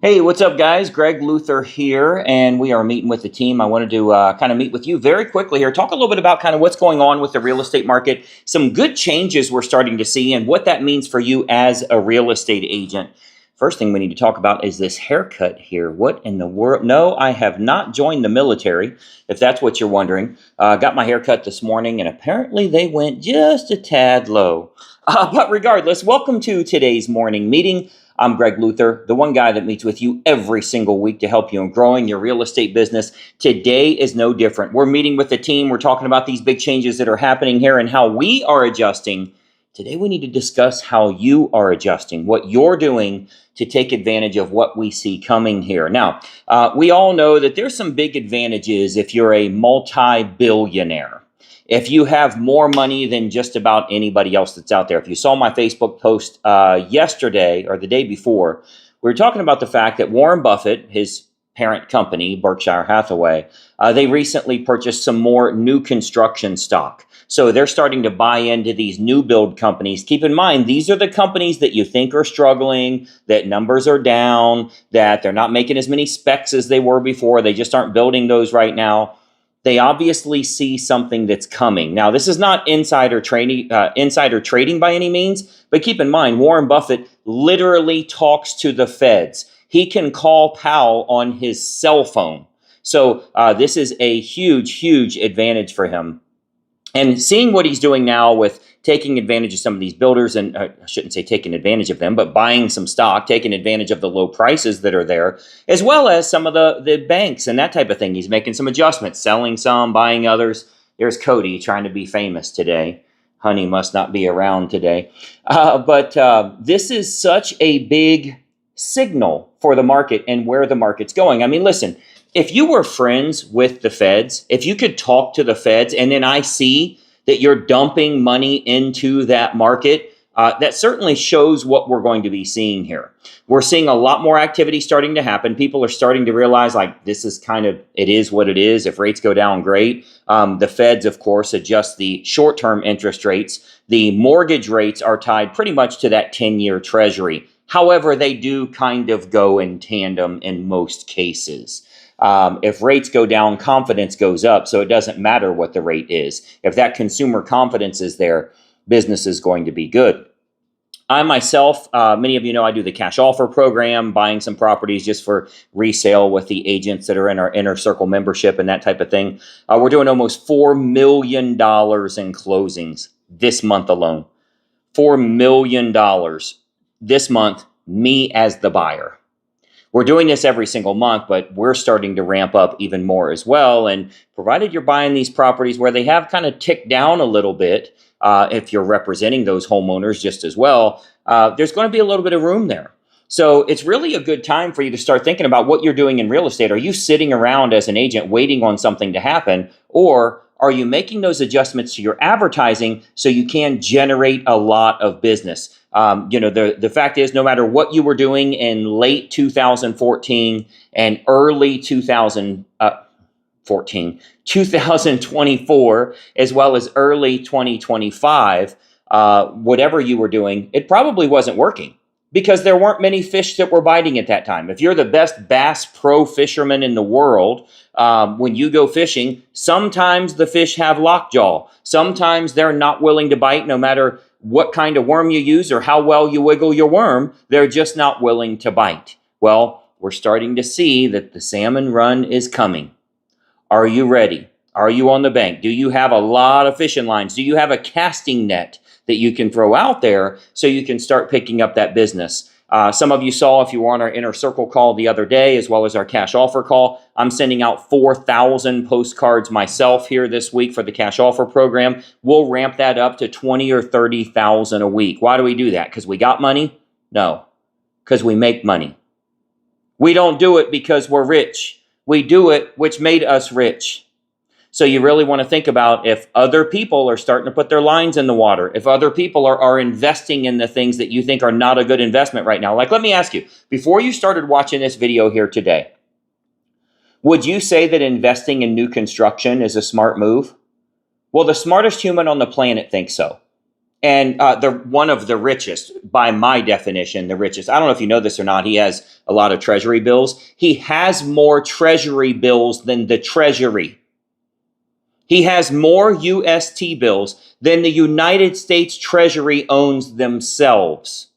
Hey, what's up, guys? Greg Luther here, and we are meeting with the team. I wanted to kind of meet with you very quickly here, talk a little bit about kind of what's going on with the real estate market, some good changes we're starting to see, and what that means for you as a real estate agent. First thing we need to talk about is this haircut here. What in the world? No, I have not joined the military, if that's what you're wondering. Got my haircut this morning, and apparently they went just a tad low. But regardless, welcome to today's morning meeting. I'm Greg Luther, the one guy that meets with you every single week to help you in growing your real estate business. Today is no different. We're meeting with the team. We're talking about these big changes that are happening here and how we are adjusting. Today, we need to discuss how you are adjusting, what you're doing to take advantage of what we see coming here. Now, we all know that there's some big advantages if you're a multi-billionaire. If you have more money than just about anybody else that's out there. If you saw my Facebook post yesterday or the day before, we were talking about the fact that Warren Buffett, his parent company, Berkshire Hathaway, they recently purchased some more new construction stock. So they're starting to buy into these new build companies. Keep in mind, these are the companies that you think are struggling, that numbers are down, that they're not making as many specs as they were before. They just aren't building those right now. They obviously see something that's coming. Now, this is not insider trading by any means, but keep in mind, Warren Buffett literally talks to the feds. He can call Powell on his cell phone. So this is a huge, huge advantage for him. And seeing what he's doing now with taking advantage of some of these builders, and I shouldn't say taking advantage of them, but buying some stock, taking advantage of the low prices that are there, as well as some of the banks and that type of thing. He's making some adjustments, selling some, buying others. There's Cody trying to be famous today. Honey must not be around today. But this is such a big signal for the market and where the market's going. I mean, listen, if you were friends with the feds, if you could talk to the feds, and then I see that you're dumping money into that market, that certainly shows what we're going to be seeing here. We're seeing a lot more activity starting to happen. People are starting to realize, like, this is kind of, it is what it is. If rates go down, great. The feds, of course, adjust the short-term interest rates. The mortgage rates are tied pretty much to that 10-year treasury. However, they do kind of go in tandem in most cases. If rates go down, confidence goes up, so it doesn't matter what the rate is. If that consumer confidence is there, business is going to be good. I myself, many of you know I do the cash offer program, buying some properties just for resale with the agents that are in our inner circle membership and that type of thing. We're doing almost $4 million in closings this month alone. $4 million this month, me as the buyer. We're doing this every single month, but we're starting to ramp up even more as well. And provided you're buying these properties where they have kind of ticked down a little bit, if you're representing those homeowners just as well, there's going to be a little bit of room there. So it's really a good time for you to start thinking about what you're doing in real estate. Are you sitting around as an agent waiting on something to happen? Or are you making those adjustments to your advertising so you can generate a lot of business? The fact is, no matter what you were doing in late 2014 and early 2024, as well as early 2025, whatever you were doing, it probably wasn't working because there weren't many fish that were biting at that time. If you're the best bass pro fisherman in the world, when you go fishing, sometimes the fish have lockjaw. Sometimes they're not willing to bite no matter what kind of worm you use or how well you wiggle your worm. They're just not willing to bite. Well, we're starting to see that the salmon run is coming. Are you ready? Are you on the bank? Do you have a lot of fishing lines? Do you have a casting net that you can throw out there so you can start picking up that business? Some of you saw, if you were on our inner circle call the other day, as well as our cash offer call, I'm sending out 4,000 postcards myself here this week for the cash offer program. We'll ramp that up to 20 or 30,000 a week. Why do we do that? Because we got money? No, because we make money. We don't do it because we're rich. We do it, which made us rich. So you really want to think about if other people are starting to put their lines in the water, if other people are investing in the things that you think are not a good investment right now. Like, let me ask you, before you started watching this video here today, would you say that investing in new construction is a smart move? Well, the smartest human on the planet thinks so. and the one of the richest, by my definition, the richest. I don't know if you know this or not. He has a lot of treasury bills. He has more treasury bills than the treasury. He has more UST bills than the United States Treasury owns themselves.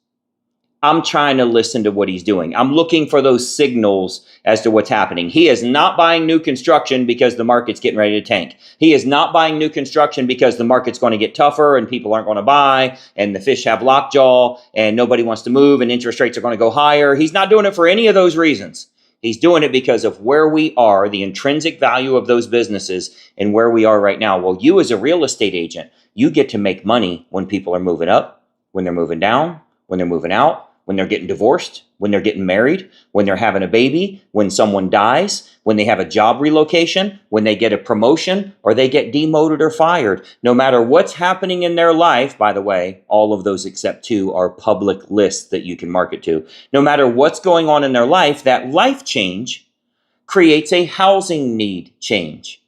I'm trying to listen to what he's doing. I'm looking for those signals as to what's happening. He is not buying new construction because the market's getting ready to tank. He is not buying new construction because the market's going to get tougher and people aren't going to buy and the fish have lockjaw and nobody wants to move and interest rates are going to go higher. He's not doing it for any of those reasons. He's doing it because of where we are, the intrinsic value of those businesses and where we are right now. Well, you as a real estate agent, you get to make money when people are moving up, when they're moving down, when they're moving out, when they're getting divorced, when they're getting married, when they're having a baby, when someone dies, when they have a job relocation, when they get a promotion, or they get demoted or fired. No matter what's happening in their life, by the way, all of those except two are public lists that you can market to. No matter what's going on in their life, that life change creates a housing need change.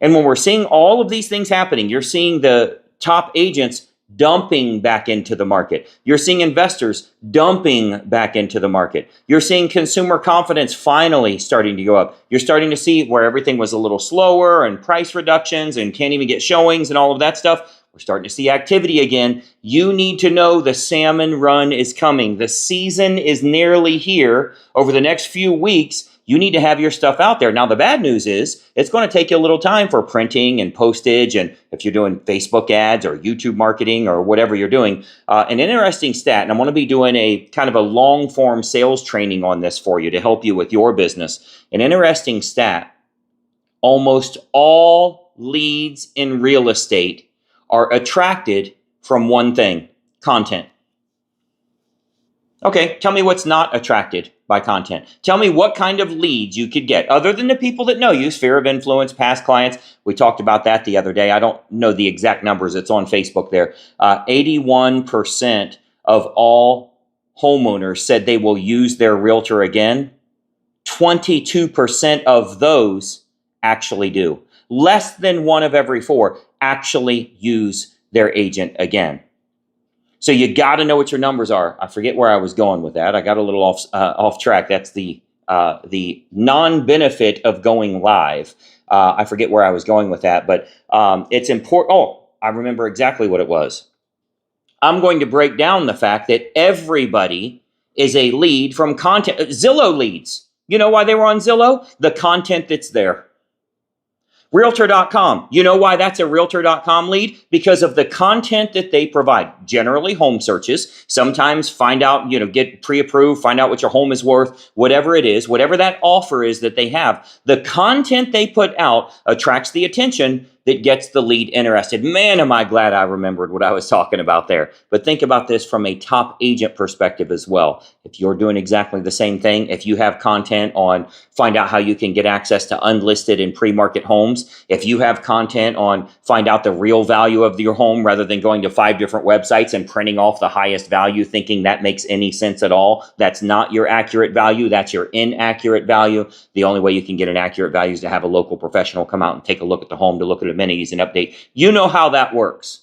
And when we're seeing all of these things happening, you're seeing the top agents dumping back into the market. You're seeing investors dumping back into the market. You're seeing consumer confidence finally starting to go up. You're starting to see where everything was a little slower and price reductions and can't even get showings and all of that stuff. We're starting to see activity again. You need to know the salmon run is coming. The season is nearly here. Over the next few weeks, you need to have your stuff out there. Now, the bad news is it's going to take you a little time for printing and postage. And if you're doing Facebook ads or YouTube marketing or whatever you're doing, an interesting stat, and I'm going to be doing a kind of a long form sales training on this for you to help you with your business. An interesting stat, almost all leads in real estate are attracted from one thing: content. Okay, tell me what's not attracted by content. Tell me what kind of leads you could get other than the people that know you, sphere of influence, past clients. We talked about that the other day. I don't know the exact numbers. It's on Facebook there. 81% of all homeowners said they will use their realtor again. 22% of those actually do. Less than one of every four actually use their agent again. So you got to know what your numbers are. I forget where I was going with that. I got a little off track. That's the non-benefit of going live. I forget where I was going with that, but it's important. Oh, I remember exactly what it was. I'm going to break down the fact that everybody is a lead from content. Zillow leads. You know why they were on Zillow? The content that's there. Realtor.com. You know why that's a Realtor.com lead? Because of the content that they provide. Generally home searches. Sometimes find out, get pre-approved, find out what your home is worth, whatever it is, whatever that offer is that they have. The content they put out attracts the attention that gets the lead interested. Man, am I glad I remembered what I was talking about there. But think about this from a top agent perspective as well. If you're doing exactly the same thing, if you have content on find out how you can get access to unlisted and pre-market homes, if you have content on find out the real value of your home rather than going to 5 different websites and printing off the highest value thinking that makes any sense at all, that's not your accurate value, that's your inaccurate value. The only way you can get an accurate value is to have a local professional come out and take a look at the home, to look at amenities and update. You know how that works.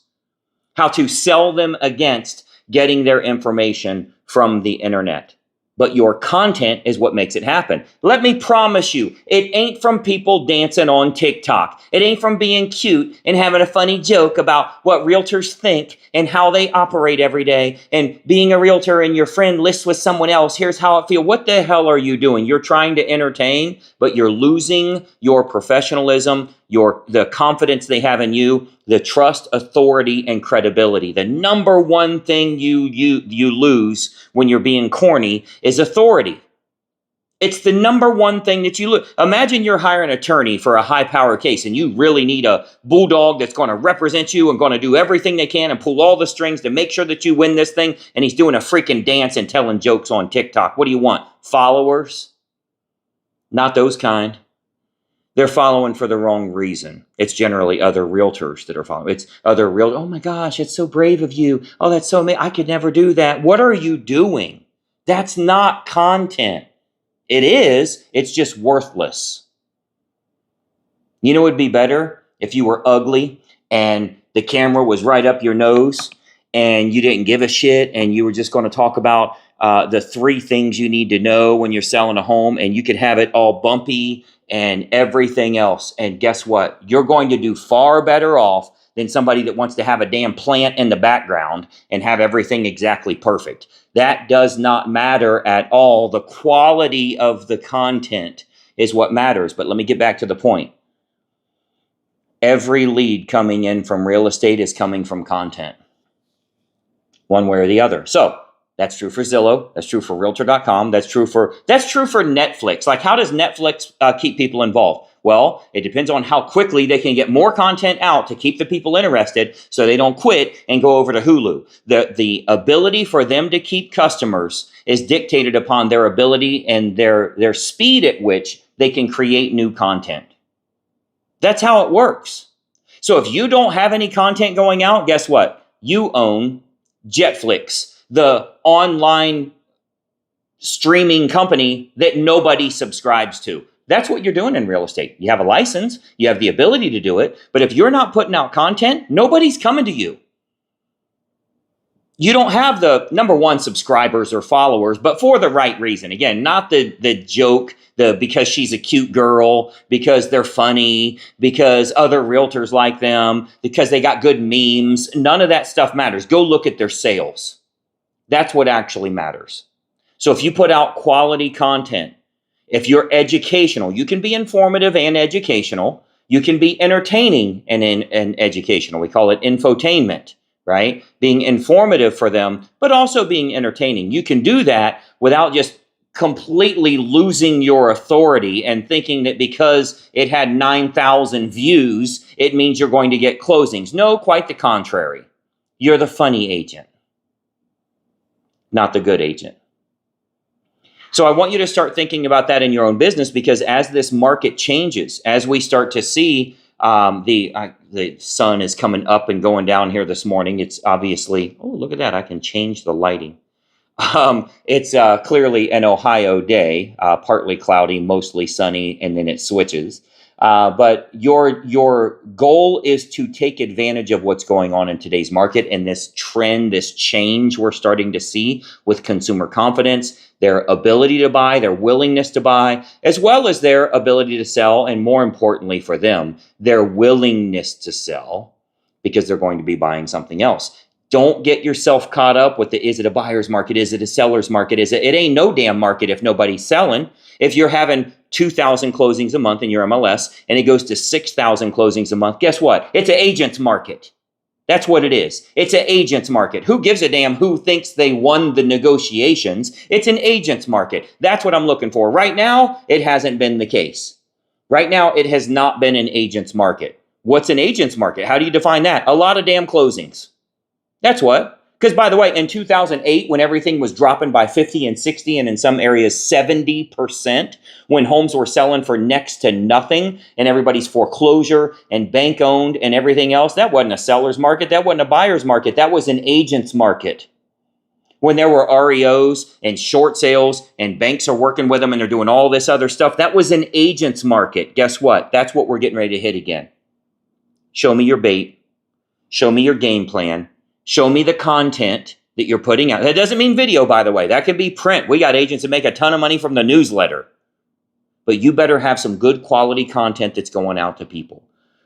How to sell them against getting their information from the internet. But your content is what makes it happen. Let me promise you, it ain't from people dancing on TikTok. It ain't from being cute and having a funny joke about what realtors think and how they operate every day and being a realtor and your friend lists with someone else. Here's how it feels. What the hell are you doing? You're trying to entertain, but you're losing your professionalism, the confidence they have in you, the trust, authority, and credibility. The number one thing you lose when you're being corny is authority. It's the number one thing that you lose. Imagine you're hiring an attorney for a high-power case, and you really need a bulldog that's going to represent you and going to do everything they can and pull all the strings to make sure that you win this thing, and he's doing a freaking dance and telling jokes on TikTok. What do you want? Followers? Not those kind. They're following for the wrong reason. It's generally other realtors that are following. It's other realtors. Oh my gosh, it's so brave of you. Oh, that's so amazing. I could never do that. What are you doing? That's not content. It is. It's just worthless. You know, it would be better if you were ugly and the camera was right up your nose and you didn't give a shit and you were just going to talk about the 3 things you need to know when you're selling a home, and you could have it all bumpy and everything else. And guess what? You're going to do far better off than somebody that wants to have a damn plant in the background and have everything exactly perfect. That does not matter at all. The quality of the content is what matters. But let me get back to the point. Every lead coming in from real estate is coming from content, one way or the other. So that's true for Zillow. That's true for Realtor.com. That's true for Netflix. Like, how does Netflix keep people involved? Well, it depends on how quickly they can get more content out to keep the people interested so they don't quit and go over to Hulu. The ability for them to keep customers is dictated upon their ability and their speed at which they can create new content. That's how it works. So if you don't have any content going out, guess what? You own Jetflix, the online streaming company that nobody subscribes to. That's what you're doing in real estate. You have a license, you have the ability to do it, but if you're not putting out content, nobody's coming to you. You don't have the number 1 subscribers or followers, but for the right reason. Again, not the joke, because she's a cute girl, because they're funny, because other realtors like them, because they got good memes. None of that stuff matters. Go look at their sales. That's what actually matters. So if you put out quality content, if you're educational, you can be informative and educational. You can be entertaining and educational. We call it infotainment, right? Being informative for them, but also being entertaining. You can do that without just completely losing your authority and thinking that because it had 9,000 views, it means you're going to get closings. No, quite the contrary. You're the funny agent, not the good agent. So I want you to start thinking about that in your own business, because as this market changes, as we start to see the sun is coming up and going down here this morning. It's obviously, oh, look at that. I can change the lighting. It's clearly an Ohio day, partly cloudy, mostly sunny, and then it switches. But your goal is to take advantage of what's going on in today's market and this trend, this change we're starting to see with consumer confidence, their ability to buy, their willingness to buy, as well as their ability to sell, and more importantly for them, their willingness to sell, because they're going to be buying something else. Don't get yourself caught up with is it a buyer's market? Is it a seller's market? It ain't no damn market if nobody's selling. If you're having 2,000 closings a month in your MLS and it goes to 6,000 closings a month, guess what? It's an agent's market. That's what it is. It's an agent's market. Who gives a damn who thinks they won the negotiations? It's an agent's market. That's what I'm looking for. Right now, it hasn't been the case. Right now, it has not been an agent's market. What's an agent's market? How do you define that? A lot of damn closings. That's what. Because, by the way, in 2008, when everything was dropping by 50 and 60, and in some areas 70%, when homes were selling for next to nothing, and everybody's foreclosure and bank owned and everything else, that wasn't a seller's market. That wasn't a buyer's market. That was an agent's market. When there were REOs and short sales and banks are working with them and they're doing all this other stuff, that was an agent's market. Guess what? That's what we're getting ready to hit again. Show me your bait. Show me your game plan. Show me the content that you're putting out. That doesn't mean video, by the way. That can be print. We got agents that make a ton of money from the newsletter. But you better have some good quality content that's going out to people.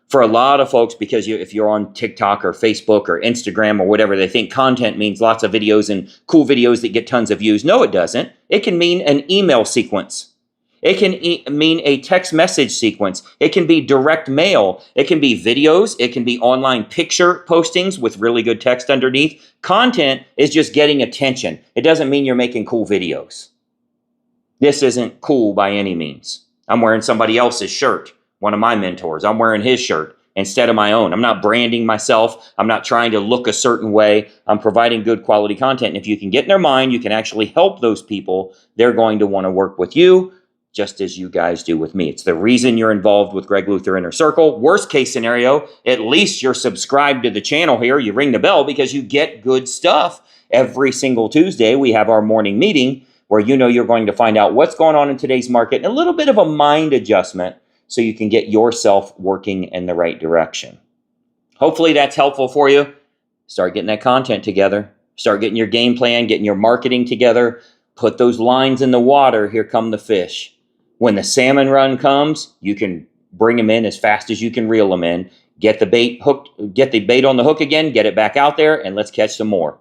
For a lot of folks, because if you're on TikTok or Facebook or Instagram or whatever, they think content means lots of videos and cool videos that get tons of views. No, it doesn't. It can mean an email sequence. It can mean a text message sequence. It can be direct mail. It can be videos. It can be online picture postings with really good text underneath. Content is just getting attention. It doesn't mean you're making cool videos. This isn't cool by any means. I'm wearing somebody else's shirt, one of my mentors. I'm wearing his shirt instead of my own. I'm not branding myself. I'm not trying to look a certain way. I'm providing good quality content. And if you can get in their mind, you can actually help those people. They're going to want to work with you, just as you guys do with me. It's the reason you're involved with Greg Luther Inner Circle. Worst case scenario, at least you're subscribed to the channel here. You ring the bell because you get good stuff. Every single Tuesday, we have our morning meeting where you know you're going to find out what's going on in today's market and a little bit of a mind adjustment so you can get yourself working in the right direction. Hopefully that's helpful for you. Start getting that content together. Start getting your game plan, getting your marketing together. Put those lines in the water. Here come the fish. When the salmon run comes, you can bring them in as fast as you can reel them in. Get the bait hooked, get the bait on the hook again, get it back out there, and let's catch some more.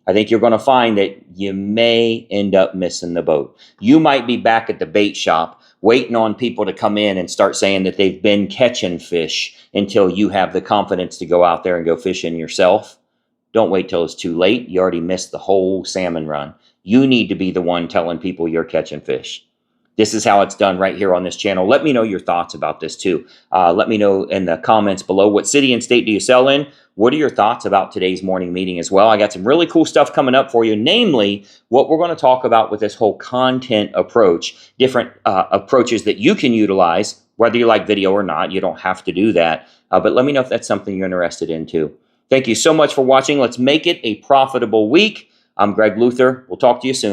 I think you're going to find that you may end up missing the boat. You might be back at the bait shop waiting on people to come in and start saying that they've been catching fish until you have the confidence to go out there and go fishing yourself. Don't wait till it's too late. You already missed the whole salmon run. You need to be the one telling people you're catching fish. This is how it's done right here on this channel. Let me know your thoughts about this too. Let me know in the comments below, what city and state do you sell in? What are your thoughts about today's morning meeting as well? I got some really cool stuff coming up for you, namely what we're going to talk about with this whole content approach, different approaches that you can utilize, whether you like video or not. You don't have to do that, but let me know if that's something you're interested in too. Thank you so much for watching. Let's make it a profitable week. I'm Greg Luther. We'll talk to you soon.